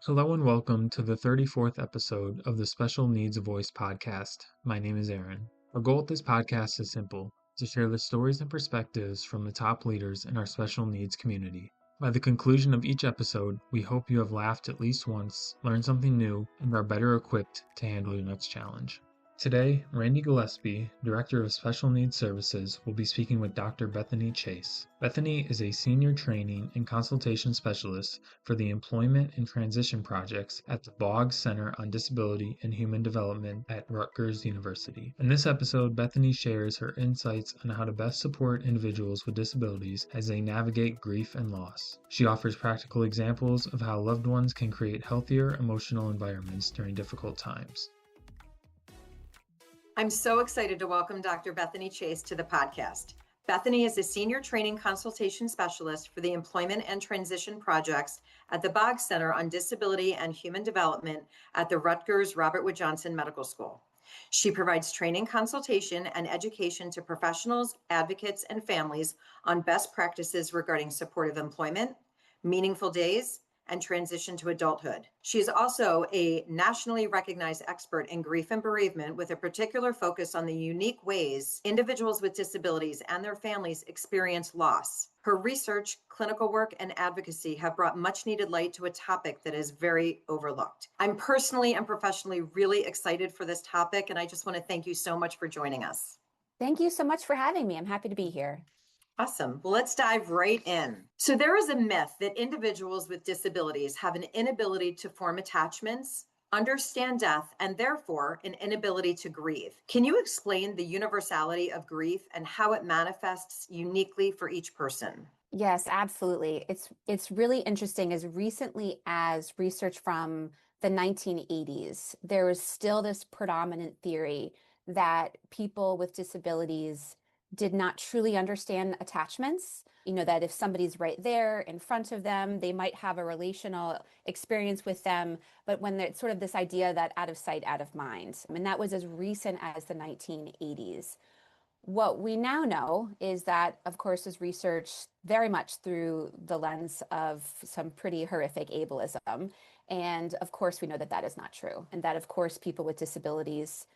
Hello and welcome to the 34th episode of the Special Needs Voice podcast. My name is Aaron. Our goal with this podcast is simple, to share the stories and perspectives from the top leaders in our special needs community. By the conclusion of each episode, we hope you have laughed at least once, learned something new, and are better equipped to handle your next challenge. Today, Randy Gillespie, Director of Special Needs Services, will be speaking with Dr. Bethany Chase. Bethany is a Senior Training and Consultation Specialist for the Employment and Transition Projects at the Boggs Center on Disability and Human Development at Rutgers University. In this episode, Bethany shares her insights on how to best support individuals with disabilities as they navigate grief and loss. She offers practical examples of how loved ones can create healthier emotional environments during difficult times. I'm so excited to welcome Dr. Bethany Chase to the podcast. Bethany is a Senior Training Consultation Specialist for the Employment and Transition Projects at the Boggs Center on Disability and Human Development at the Rutgers Robert Wood Johnson Medical School. She provides training, consultation, and education to professionals, advocates, and families on best practices regarding supportive employment, meaningful days, and transition to adulthood. She is also a nationally recognized expert in grief and bereavement with a particular focus on the unique ways individuals with disabilities and their families experience loss. Her research, clinical work, and advocacy have brought much needed light to a topic that is very overlooked. I'm personally and professionally really excited for this topic, and I just want to thank you so much for joining us. Thank you so much for having me. I'm happy to be here. Awesome. Well, let's dive right in. So there is a myth that individuals with disabilities have an inability to form attachments, understand death, and therefore an inability to grieve. Can you explain the universality of grief and how it manifests uniquely for each person? Yes, absolutely. It's really interesting. As recently as research from the 1980s, there was still this predominant theory that people with disabilities did not truly understand attachments. That if somebody's right there in front of them, they might have a relational experience with them, but when it's sort of this idea that out of sight, out of mind. And that was as recent as the 1980s. What we now know is that, of course, is research very much through the lens of some pretty horrific ableism. And of course, we know that that is not true. And that, of course, people with disabilities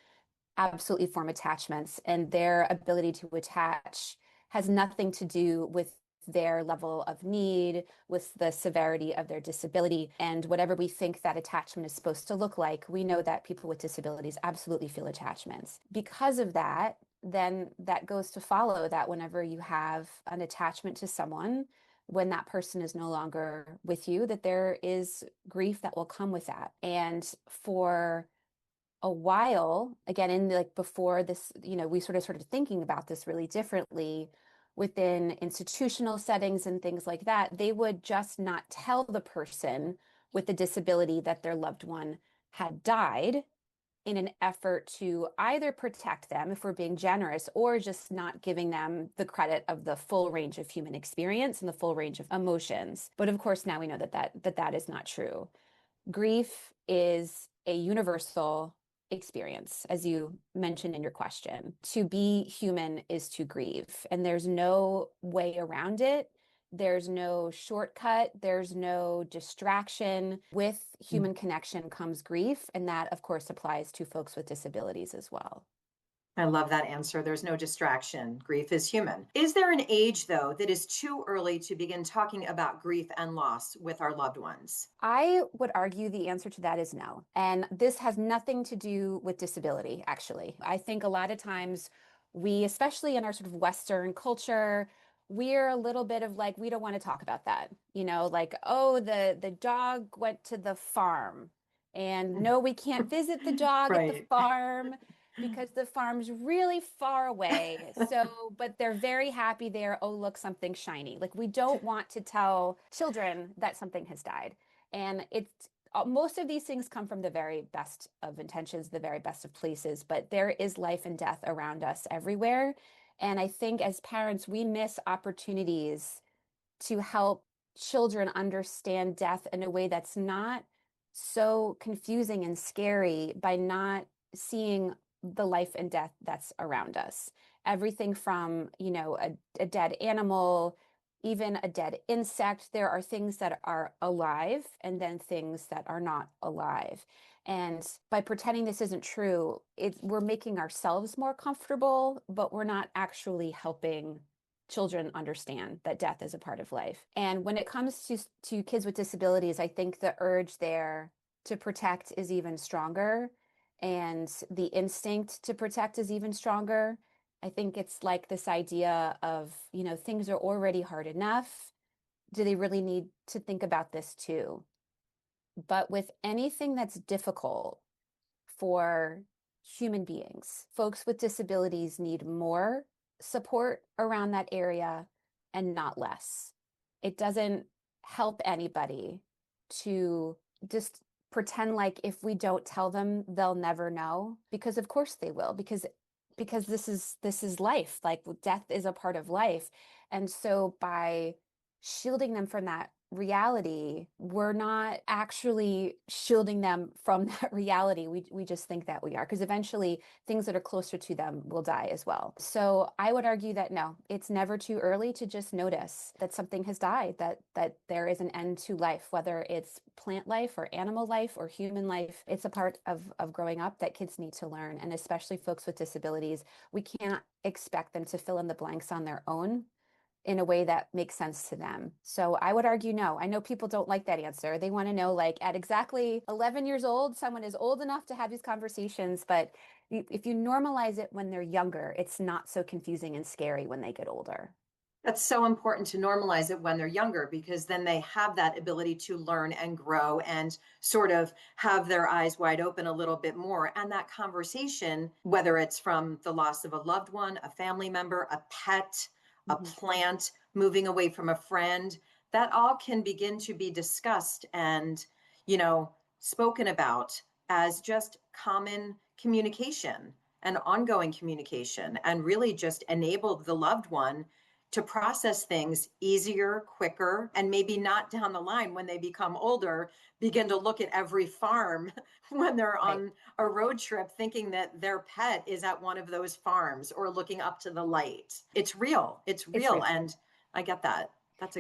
absolutely form attachments, and their ability to attach has nothing to do with their level of need, with the severity of their disability, and whatever we think that attachment is supposed to look like. We know that people with disabilities absolutely feel attachments. Because of that, then that goes to follow that whenever you have an attachment to someone, when that person is no longer with you, that there is grief that will come with that. And for a while, again, before this, we sort of started thinking about this really differently within institutional settings and things like that, they would just not tell the person with the disability that their loved one had died in an effort to either protect them, if we're being generous, or just not giving them the credit of the full range of human experience and the full range of emotions. But of course, now we know that is not true. Grief is a universal experience, as you mentioned in your question. To be human is to grieve, and there's no way around it. There's no shortcut. There's no distraction. With human connection comes grief, and that, of course, applies to folks with disabilities as well. I love that answer. There's no distraction. Grief is human. Is there an age, though, that is too early to begin talking about grief and loss with our loved ones? I would argue the answer to that is no. And this has nothing to do with disability, actually. I think a lot of times we, especially in our sort of Western culture, we're a little bit of like, we don't want to talk about that. Oh, the dog went to the farm. And no, we can't visit the dog at the farm because the farm's really far away. But they're very happy there. Oh, look, something shiny. Like, we don't want to tell children that something has died. And most of these things come from the very best of intentions, the very best of places, but there is life and death around us everywhere. And I think as parents, we miss opportunities to help children understand death in a way that's not so confusing and scary by not seeing the life and death that's around us. Everything from, a dead animal, even a dead insect. There are things that are alive and then things that are not alive. And by pretending this isn't true, we're making ourselves more comfortable, but we're not actually helping children understand that death is a part of life. And when it comes to kids with disabilities, I think the urge there to protect is even stronger, and the instinct to protect is even stronger. I think it's like this idea of, things are already hard enough. Do they really need to think about this too? But with anything that's difficult for human beings, folks with disabilities need more support around that area and not less. It doesn't help anybody to just pretend like if we don't tell them, they'll never know, because of course they will, because this is life. Like, death is a part of life. And so by shielding them from that reality, we're not actually shielding them from that reality. We just think that we are, because eventually things that are closer to them will die as well. So I would argue that no, it's never too early to just notice that something has died, that there is an end to life, whether it's plant life or animal life or human life. It's a part of growing up that kids need to learn. And especially folks with disabilities, we can't expect them to fill in the blanks on their own in a way that makes sense to them. So I would argue no. I know people don't like that answer. They want to know, like, at exactly 11 years old, someone is old enough to have these conversations. But if you normalize it when they're younger, it's not so confusing and scary when they get older. That's so important to normalize it when they're younger, because then they have that ability to learn and grow and sort of have their eyes wide open a little bit more. And that conversation, whether it's from the loss of a loved one, a family member, a pet, a Mhm. plant, moving away from a friend, that all can begin to be discussed and, spoken about as just common communication and ongoing communication, and really just enable the loved one to process things easier, quicker, and maybe not down the line when they become older, begin to look at every farm when they're Right. on a road trip thinking that their pet is at one of those farms or looking up to the light. It's real. It's It's real. real. And I get that.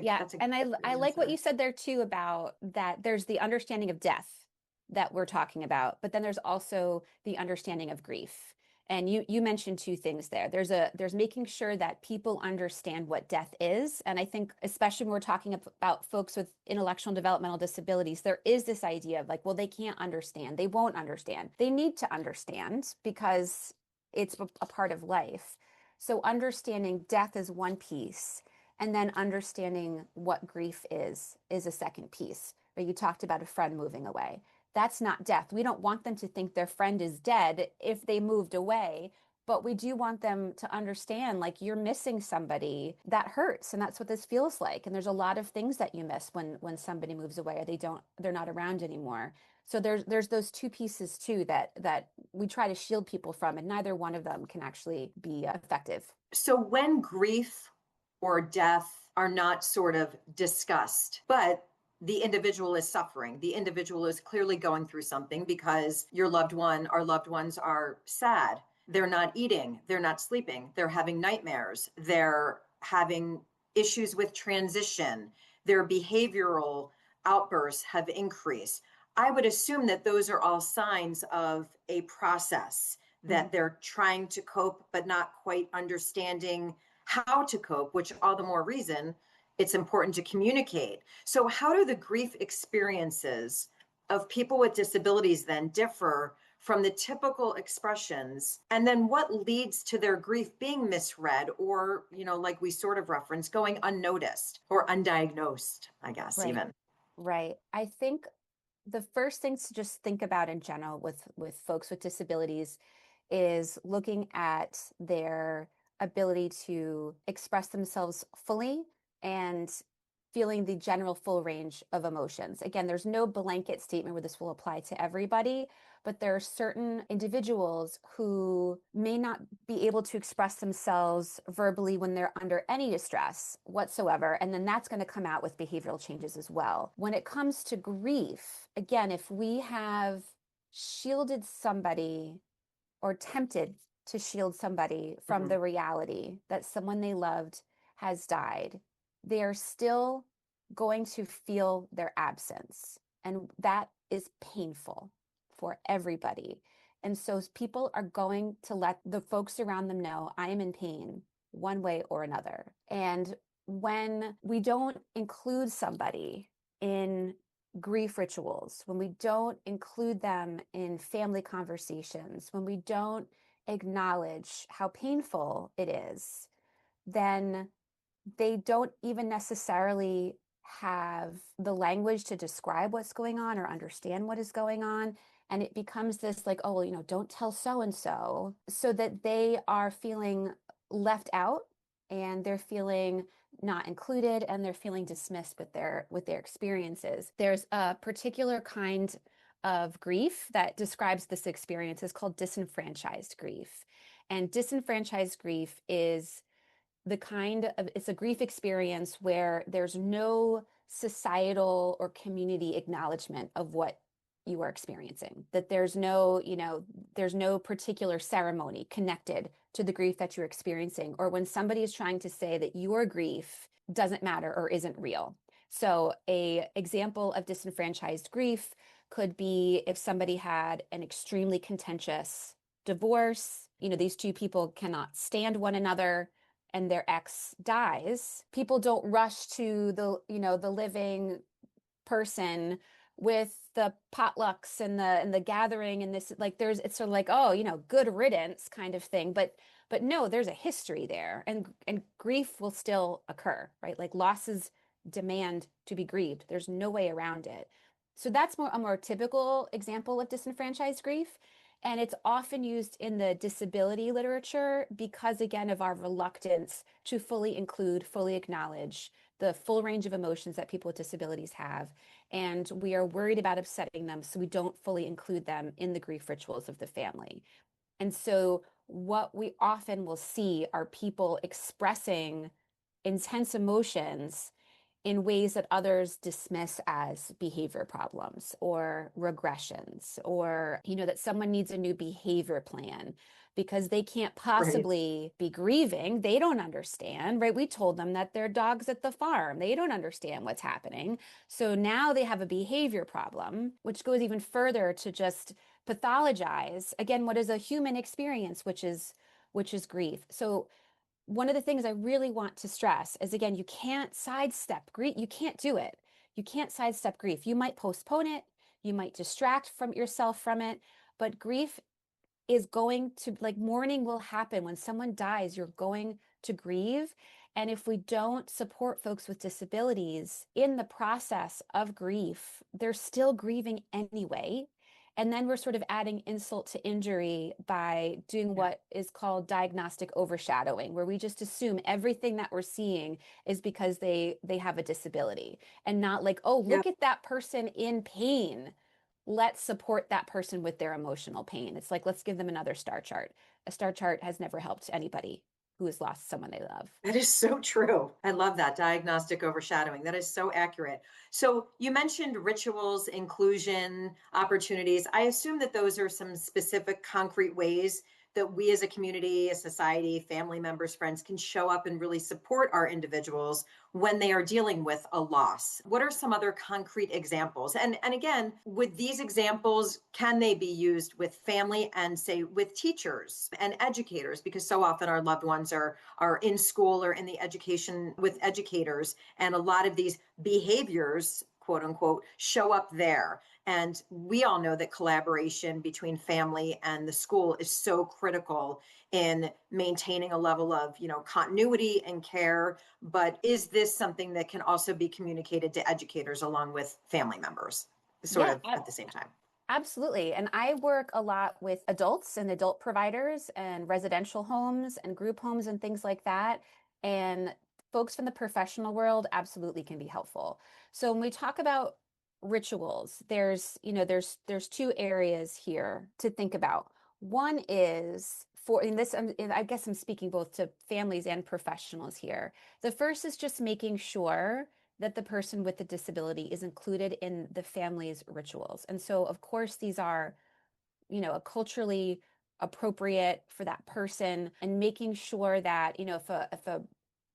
Yeah. That's a And I great like what you answer. said there too, about that there's the understanding of death that we're talking about, but then there's also the understanding of grief. And you mentioned two things there. There's making sure that people understand what death is. And I think especially when we're talking about folks with intellectual and developmental disabilities, there is this idea of like, well, they can't understand. They won't understand. They need to understand because it's a part of life. So understanding death is one piece, and then understanding what grief is a second piece. Where you talked about a friend moving away. That's not death. We don't want them to think their friend is dead if they moved away, but we do want them to understand, like, you're missing somebody. That hurts, and that's what this feels like. And there's a lot of things that you miss when somebody moves away or they're not around anymore. So there's those two pieces too that we try to shield people from, and neither one of them can actually be effective. So when grief or death are not sort of discussed, but the individual is suffering, the individual is clearly going through something because your loved one, our loved ones are sad. They're not eating, they're not sleeping, they're having nightmares, they're having issues with transition, their behavioral outbursts have increased. I would assume that those are all signs of a process, Mhm. that they're trying to cope but not quite understanding how to cope, which all the more reason it's important to communicate. So how do the grief experiences of people with disabilities then differ from the typical expressions? And then what leads to their grief being misread, or, like we sort of referenced, going unnoticed or undiagnosed, I guess, Right. even. Right. I think the first things to just think about in general with folks with disabilities is looking at their ability to express themselves fully and feeling the general full range of emotions. Again, there's no blanket statement where this will apply to everybody, but there are certain individuals who may not be able to express themselves verbally when they're under any distress whatsoever. And then that's going to come out with behavioral changes as well. When it comes to grief, again, if we have shielded somebody or attempted to shield somebody from Mhm. the reality that someone they loved has died, they are still going to feel their absence. And that is painful for everybody. And so people are going to let the folks around them know, I am in pain one way or another. And when we don't include somebody in grief rituals, when we don't include them in family conversations, when we don't acknowledge how painful it is, then they don't even necessarily have the language to describe what's going on or understand what is going on. And it becomes this like, oh, well, don't tell so and so that they are feeling left out and they're feeling not included and they're feeling dismissed with their experiences. There's a particular kind of grief that describes this experience. It's called disenfranchised grief. And disenfranchised grief is it's a grief experience where there's no societal or community acknowledgement of what you are experiencing, that there's no particular ceremony connected to the grief that you're experiencing, or when somebody is trying to say that your grief doesn't matter or isn't real. So a example of disenfranchised grief could be if somebody had an extremely contentious divorce, these two people cannot stand one another, and their ex dies. People don't rush to the living person with the potlucks and the gathering and this, like, it's sort of like, oh, good riddance kind of thing, but no, there's a history there, and grief will still occur, right? Like, losses demand to be grieved. There's no way around it. So that's a more typical example of disenfranchised grief. And it's often used in the disability literature because, again, of our reluctance to fully include, fully acknowledge the full range of emotions that people with disabilities have. And we are worried about upsetting them, so we don't fully include them in the grief rituals of the family. And so what we often will see are people expressing intense emotions in ways that others dismiss as behavior problems or regressions, or, that someone needs a new behavior plan because they can't Right. possibly be grieving. They don't understand, right? We told them that their dog's at the farm. They don't understand what's happening. So now they have a behavior problem, which goes even further to just pathologize, again, what is a human experience, which is grief. So one of the things I really want to stress is, again, you can't sidestep grief. You can't do it. You can't sidestep grief. You might postpone it. You might distract from yourself from it, but grief is going to, like, mourning will happen. When someone dies, you're going to grieve. And if we don't support folks with disabilities in the process of grief, they're still grieving anyway. And then we're sort of adding insult to injury by doing Yeah. what is called diagnostic overshadowing, where we just assume everything that we're seeing is because they have a disability, and not like, oh, Yeah. look at that person in pain. Let's support that person with their emotional pain. It's like, let's give them another star chart. A star chart has never helped anybody who has lost someone they love. That is so true. I love that diagnostic overshadowing. That is so accurate. So you mentioned rituals, inclusion, opportunities. I assume that those are some specific concrete ways that we as a community, a society, family members, friends can show up and really support our individuals when they are dealing with a loss. What are some other concrete examples? And again, with these examples, can they be used with family and, say, with teachers and educators? Because so often our loved ones are in school or in the education with educators, and a lot of these behaviors, quote unquote, show up there. And we all know that collaboration between family and the school is so critical in maintaining a level of, continuity and care. But is this something that can also be communicated to educators along with family members, sort Yeah, of at the same time? absolutely. And I work a lot with adults and adult providers and residential homes and group homes and things like that. And folks from the professional world absolutely can be helpful. So when we talk about rituals, there's two areas here to think about. One is in this, I guess I'm speaking both to families and professionals here. The first is just making sure that the person with the disability is included in the family's rituals. And so, of course, these are, a culturally appropriate for that person, and making sure that, if a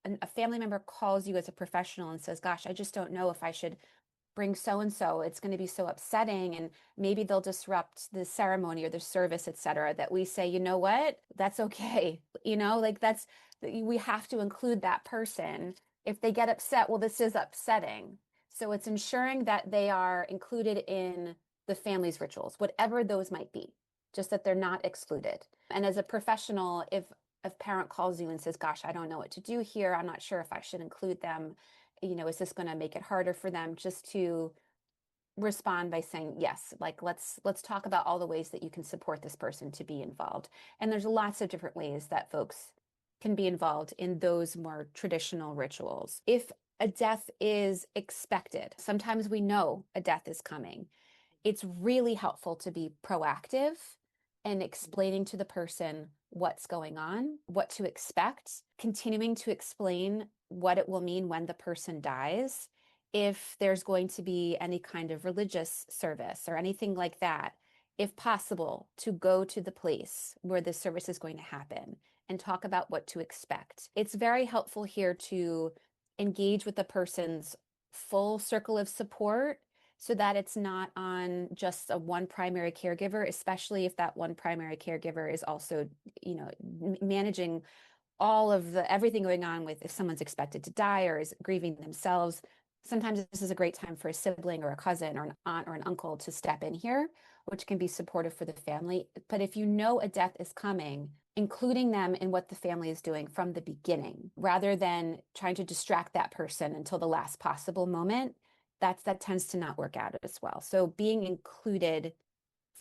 a family member calls you as a professional and says, gosh, I just don't know if I should bring so and so, it's going to be so upsetting, and maybe they'll disrupt the ceremony or the service, etc., that we say, you know what, that's okay. Like we have to include that person. If they get upset, well, this is upsetting. So it's ensuring that they are included in the family's rituals, whatever those might be, just that they're not excluded. And as a professional, if a parent calls you and says, gosh, I don't know what to do here, I'm not sure if I should include them, is this going to make it harder for them, just to respond by saying, yes, like let's talk about all the ways that you can support this person to be involved. And there's lots of different ways that folks can be involved in those more traditional rituals. If a death is expected, sometimes we know a death is coming, it's really helpful to be proactive and explaining to the person what's going on, what to expect, continuing to explain what it will mean when the person dies, if there's going to be any kind of religious service or anything like that, if possible, to go to the place where the service is going to happen and talk about what to expect. It's very helpful here to engage with the person's full circle of support, so that it's not on just a one primary caregiver, especially if that one primary caregiver is also, managing all of everything going on with if someone's expected to die or is grieving themselves. Sometimes this is a great time for a sibling or a cousin or an aunt or an uncle to step in here, which can be supportive for the family. But if you know a death is coming, including them in what the family is doing from the beginning, rather than trying to distract that person until the last possible moment, that tends to not work out as well. So being included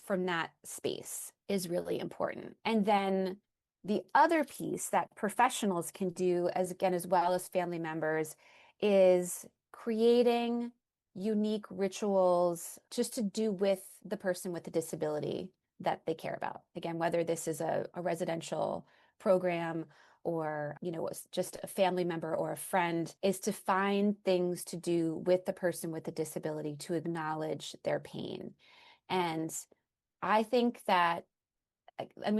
from that space is really important. And then the other piece that professionals can do, as well as family members, is creating unique rituals just to do with the person with the disability that they care about. Again, whether this is a residential program or just a family member or a friend, is to find things to do with the person with the disability to acknowledge their pain. And I think that,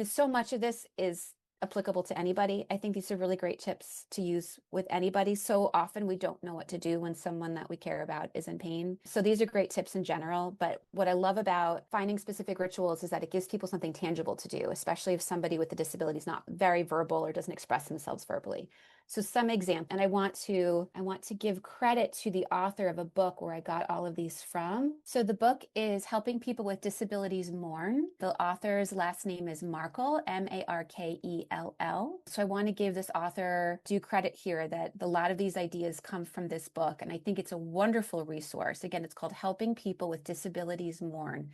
so much of this is applicable to anybody. I think these are really great tips to use with anybody. So often we don't know what to do when someone that we care about is in pain. So these are great tips in general. But what I love about finding specific rituals is that it gives people something tangible to do, especially if somebody with a disability is not very verbal or doesn't express themselves verbally. So some example, and I want to give credit to the author of a book where I got all of these from. So the book is Helping People with Disabilities Mourn. The author's last name is Markell, Markell. So I want to give this author due credit here that a lot of these ideas come from this book, and I think it's a wonderful resource. Again, it's called Helping People with Disabilities Mourn.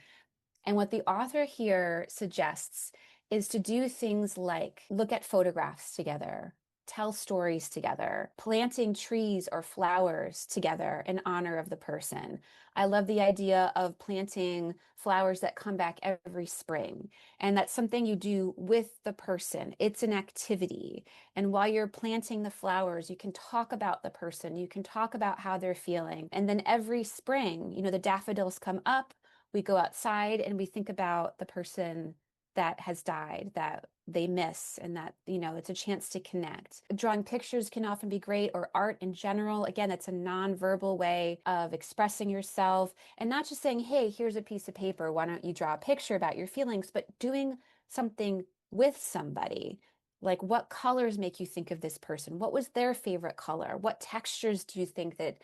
And what the author here suggests is to do things like look at photographs together, tell stories together, planting trees or flowers together in honor of the person. I love the idea of planting flowers that come back every spring. And that's something you do with the person. It's an activity. And while you're planting the flowers, you can talk about the person. You can talk about how they're feeling. And then every spring, the daffodils come up. We go outside and we think about the person that has died, that they miss, and that, it's a chance to connect. Drawing pictures can often be great, or art in general. Again, it's a nonverbal way of expressing yourself, and not just saying, hey, here's a piece of paper, why don't you draw a picture about your feelings, but doing something with somebody. Like, what colors make you think of this person? What was their favorite color? What textures do you think that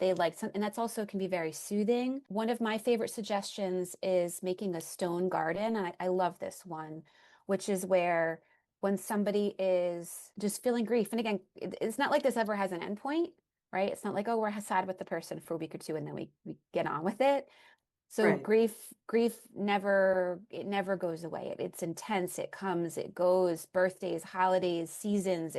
they like? And that's also can be very soothing. One of my favorite suggestions is making a stone garden. And I love this one, which is where when somebody is just feeling grief, and again, it's not like this ever has an endpoint, right? It's not like, oh, we're sad with the person for a week or two and then we get on with it. So Right. grief never goes away. It's intense. It comes, it goes. Birthdays, holidays, seasons.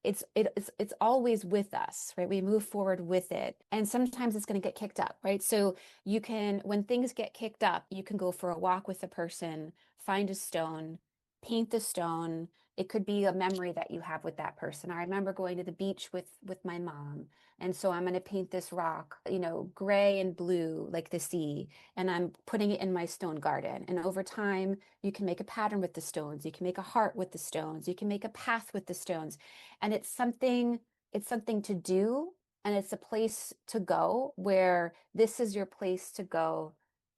It's always with us, right? We move forward with it, and sometimes it's going to get kicked up, right? So you can, when things get kicked up, you can go for a walk with a person, find a stone, paint the stone. It could be a memory that you have with that person. I remember going to the beach with my mom, And so I'm going to paint this rock, gray and blue like the sea, and I'm putting it in my stone garden. And over time, you can make a pattern with the stones. You can make a heart with the stones. You can make a path with the stones. And it's something to do, and it's a place to go where this is your place to go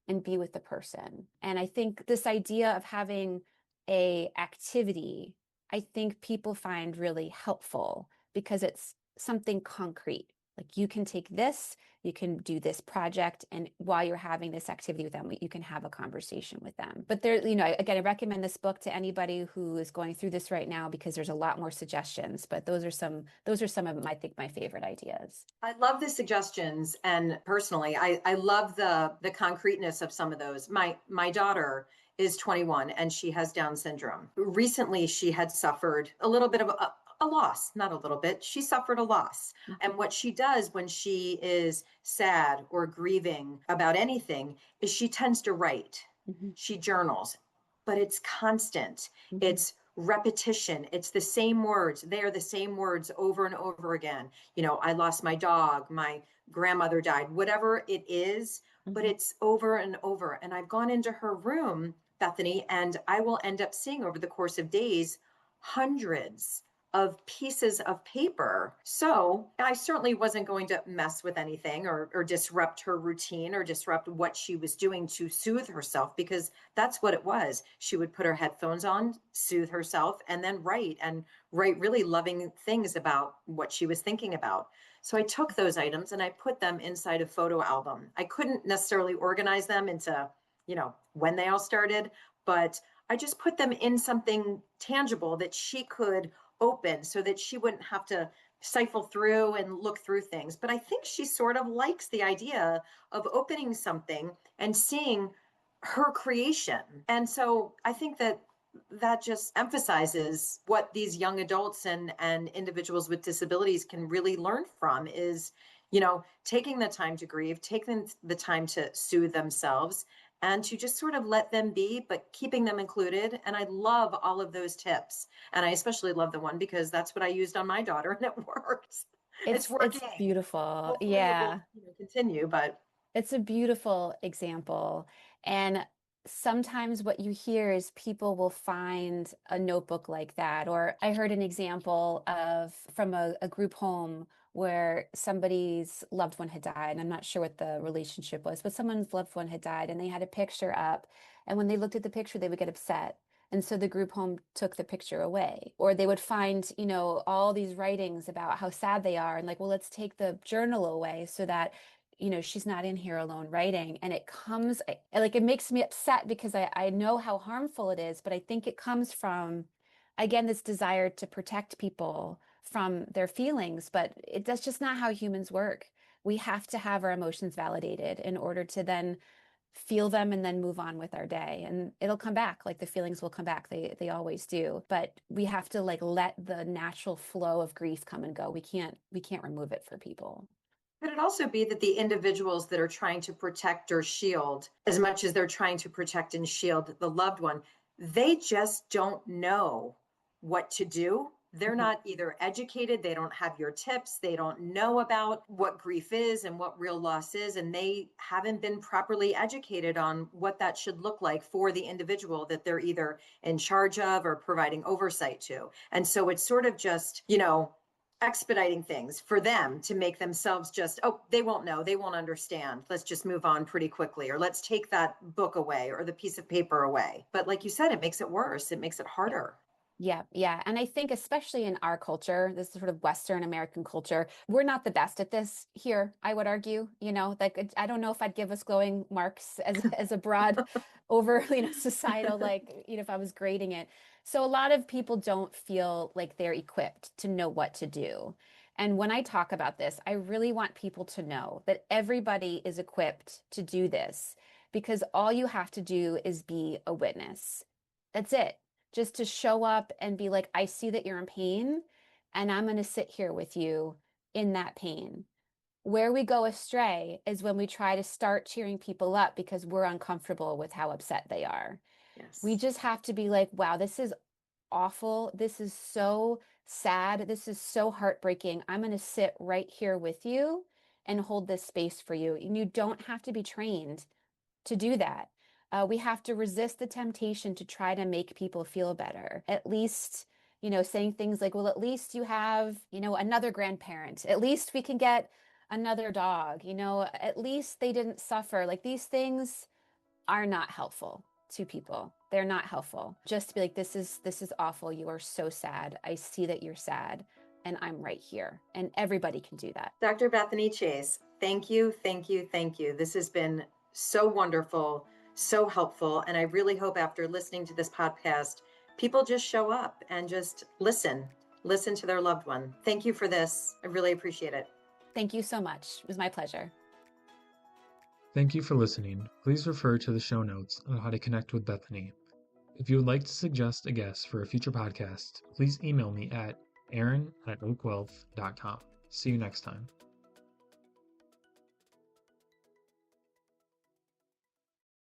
and be with the person. And I think this idea of having a activity, I think people find really helpful because it's something concrete. Like you can take this, you can do this project, and while you're having this activity with them, you can have a conversation with them. But there, again, I recommend this book to anybody who is going through this right now because there's a lot more suggestions. But those are some of, I think, my favorite ideas. I love the suggestions, and personally, I love the concreteness of some of those. My daughter is 21 and she has Down syndrome. Recently, she had suffered a little bit of a loss, not a little bit. She suffered a loss. And what she does when she is sad or grieving about anything is she tends to write. Mm-hmm. She journals, but it's constant. Mm-hmm. It's repetition. It's the same words. They are the same words over and over again. I lost my dog, my grandmother died, whatever it is, but it's over and over. And I've gone into her room, Bethany, and I will end up seeing over the course of days hundreds of pieces of paper. So I certainly wasn't going to mess with anything or disrupt her routine or disrupt what she was doing to soothe herself, because that's what it was. She would put her headphones on, soothe herself, and then write really loving things about what she was thinking about. So I took those items and I put them inside a photo album. I couldn't necessarily organize them into, when they all started, but I just put them in something tangible that she could open so that she wouldn't have to siphon through and look through things. But I think she sort of likes the idea of opening something and seeing her creation. And so I think that just emphasizes what these young adults and individuals with disabilities can really learn from is, taking the time to grieve, taking the time to soothe themselves, and to just sort of let them be, but keeping them included. And I love all of those tips. And I especially love the one because that's what I used on my daughter and it works. It's working. It's beautiful. Hopefully Yeah. it will continue, but It's a beautiful example. And sometimes what you hear is people will find a notebook like that. Or I heard an example from a group home where somebody's loved one had died. And I'm not sure what the relationship was, but someone's loved one had died and they had a picture up. And when they looked at the picture, they would get upset. And so the group home took the picture away. Or they would find, all these writings about how sad they are and like, well, let's take the journal away so that she's not in here alone writing. And it makes me upset because I know how harmful it is, but I think it comes from, again, this desire to protect people from their feelings, but that's just not how humans work. We have to have our emotions validated in order to then feel them and then move on with our day. And it'll come back, like the feelings will come back. They always do. But we have to let the natural flow of grief come and go. We can't remove it for people. could it also be that the individuals that are trying to protect or shield, as much as they're trying to protect and shield the loved one, they just don't know what to do? They're not either educated, they don't have your tips, they don't know about what grief is and what real loss is, and they haven't been properly educated on what that should look like for the individual that they're either in charge of or providing oversight to. And so it's sort of just, expediting things for them to make themselves just, oh, they won't know, they won't understand. Let's just move on pretty quickly, or let's take that book away or the piece of paper away. But like you said, it makes it worse. It makes it harder. Yeah, yeah. And I think especially in our culture, this sort of Western American culture, we're not the best at this here, I would argue. Like I don't know if I'd give us glowing marks as a broad over, societal, if I was grading it. So a lot of people don't feel like they're equipped to know what to do. And when I talk about this, I really want people to know that everybody is equipped to do this because all you have to do is be a witness. That's it. Just to show up and be like, I see that you're in pain, and I'm going to sit here with you in that pain. Where we go astray is when we try to start cheering people up because we're uncomfortable with how upset they are. Yes. We just have to be like, wow, this is awful. This is so sad. This is so heartbreaking. I'm going to sit right here with you and hold this space for you. And you don't have to be trained to do that. We have to resist the temptation to try to make people feel better. At least, saying things like, well, at least you have, another grandparent. At least we can get another dog. At least they didn't suffer. Like, these things are not helpful to people. They're not helpful. Just to be like, this is awful. You are so sad. I see that you're sad, and I'm right here. And everybody can do that. Dr. Bethany Chase, thank you, thank you, thank you. This has been so wonderful, so helpful. And I really hope after listening to this podcast, people just show up and just listen to their loved one. Thank you for this. I really appreciate it. Thank you so much. It was my pleasure. Thank you for listening. Please refer to the show notes on how to connect with Bethany. If you would like to suggest a guest for a future podcast, please email me at aaron@oakwealth.com. See you next time.